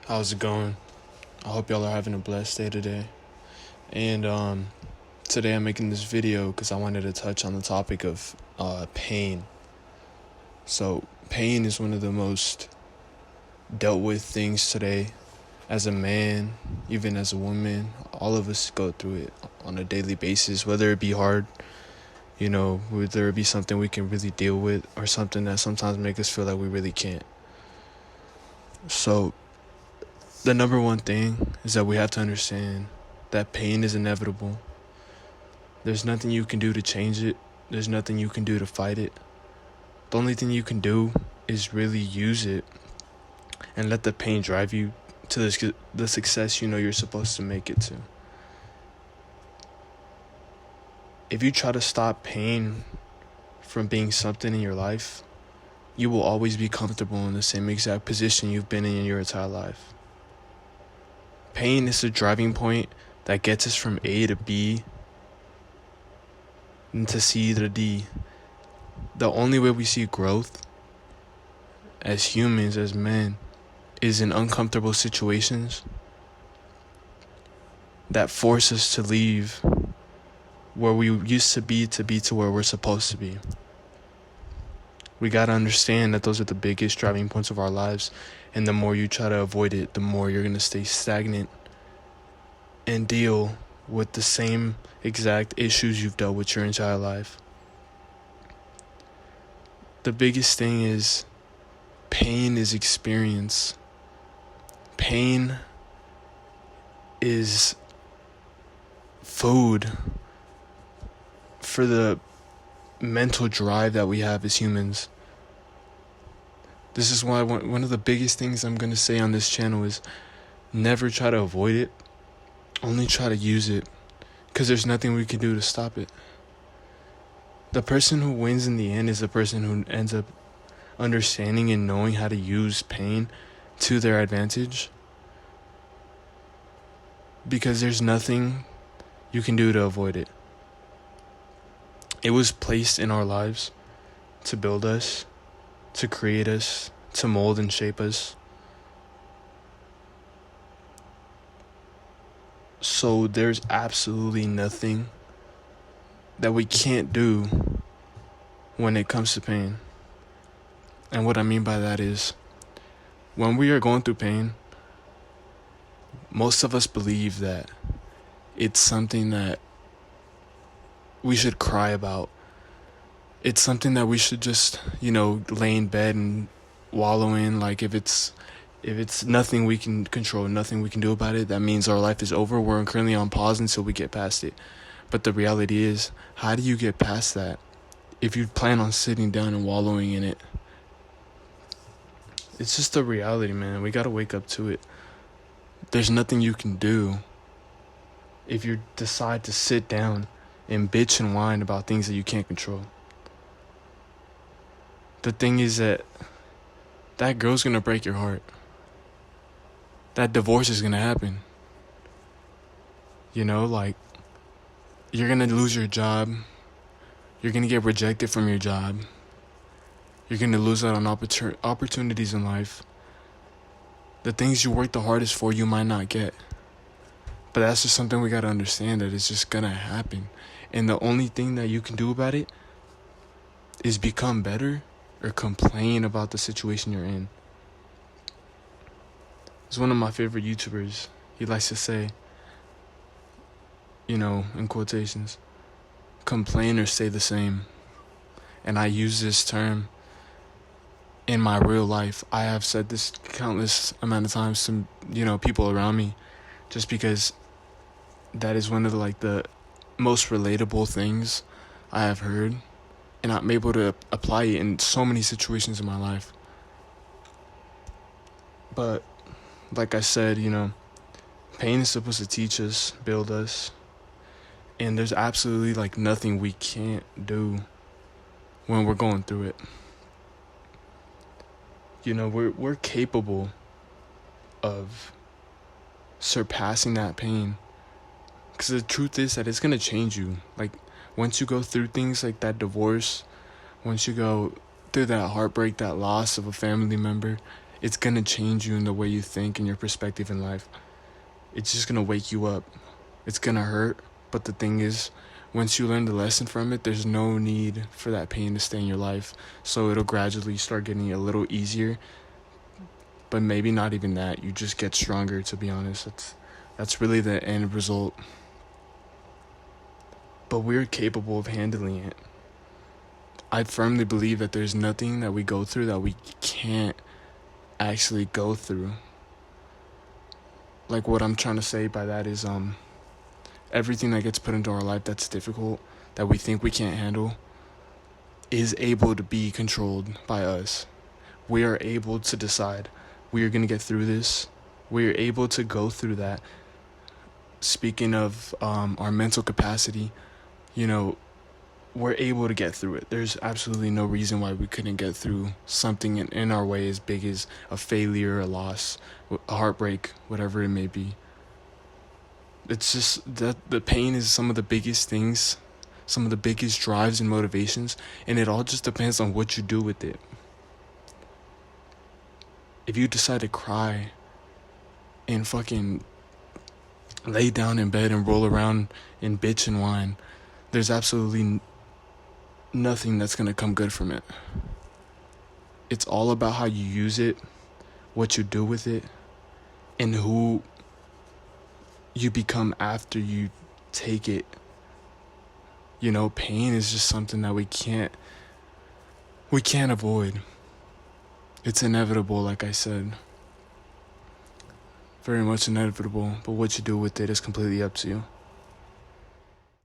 How's it going? I hope y'all are having a blessed day today. And today I'm making this video because I wanted to touch on the topic of pain. So pain is one of the most dealt with things today. As a man, even as a woman, all of us go through it on a daily basis, whether it be hard, whether it be something we can really deal with or something that sometimes make us feel like we really can't. So the number one thing is that we have to understand that pain is inevitable. There's nothing you can do to change it. There's nothing you can do to fight it. The only thing you can do is really use it and let the pain drive you to the success you know you're supposed to make it to. If you try to stop pain from being something in your life, you will always be comfortable in the same exact position you've been in your entire life. Pain is the driving point that gets us from A to B and to C to D. The only way we see growth as humans, as men, is in uncomfortable situations that force us to leave where we used to be to where we're supposed to be. We gotta understand that those are the biggest driving points of our lives, and the more you try to avoid it, the more you're gonna stay stagnant and deal with the same exact issues you've dealt with your entire life. The biggest thing is pain is experience. Pain is food for the mental drive that we have as humans. This is why one of the biggest things I'm going to say on this channel is never try to avoid it, only try to use it, because there's nothing we can do to stop it. The person who wins in the end is the person who ends up understanding and knowing how to use pain to their advantage, because there's nothing you can do to avoid it. It was placed in our lives to build us, to create us, to mold and shape us. So there's absolutely nothing that we can't do when it comes to pain. And what I mean by that is, when we are going through pain, most of us believe that it's something that we should cry about. It's something that we should just, lay in bed and wallow in. Like if it's nothing we can control, nothing we can do about it, that means our life is over. We're currently on pause until we get past it. But the reality is, how do you get past that if you plan on sitting down and wallowing in it? It's just the reality, man. We gotta wake up to it. There's nothing you can do if you decide to sit down and bitch and whine about things that you can't control. The thing is that girl's gonna break your heart. That divorce is gonna happen. You're gonna lose your job. You're gonna get rejected from your job. You're gonna lose out on opportunities in life. The things you work the hardest for, you might not get. But that's just something we gotta understand, that it's just gonna happen. And the only thing that you can do about it is become better or complain about the situation you're in. It's one of my favorite YouTubers. He likes to say, in quotations, complain or stay the same. And I use this term in my real life. I have said this countless amount of times to, people around me, just because that is one of the most relatable things I have heard, and I'm able to apply it in so many situations in my life. But like I said, pain is supposed to teach us, build us, and there's absolutely nothing we can't do when we're going through it. We're capable of surpassing that pain, because the truth is that it's gonna change you. Once you go through things like that divorce, once you go through that heartbreak, that loss of a family member, It's gonna change you in the way you think and your perspective in life. It's just gonna wake you up. It's gonna hurt, but the thing is, once you learn the lesson from it, there's no need for that pain to stay in your life. So it'll gradually start getting a little easier, but maybe not even that. You just get stronger, to be honest. That's really the end result. But we're capable of handling it. I firmly believe that there's nothing that we go through that we can't actually go through. Like, what I'm trying to say by that is everything that gets put into our life that's difficult, that we think we can't handle, is able to be controlled by us. We are able to decide we are going to get through this. We are able to go through that. Speaking of our mental capacity, we're able to get through it. There's absolutely no reason why we couldn't get through something in our way as big as a failure, a loss, a heartbreak, whatever it may be. It's just that the pain is some of the biggest things, some of the biggest drives and motivations, and it all just depends on what you do with it. If you decide to cry and fucking lay down in bed and roll around and bitch and whine, there's absolutely nothing that's going to come good from it. It's all about how you use it, what you do with it, and who you become after you take it. Pain is just something that we can't avoid. It's inevitable, like I said. Very much inevitable, but what you do with it is completely up to you.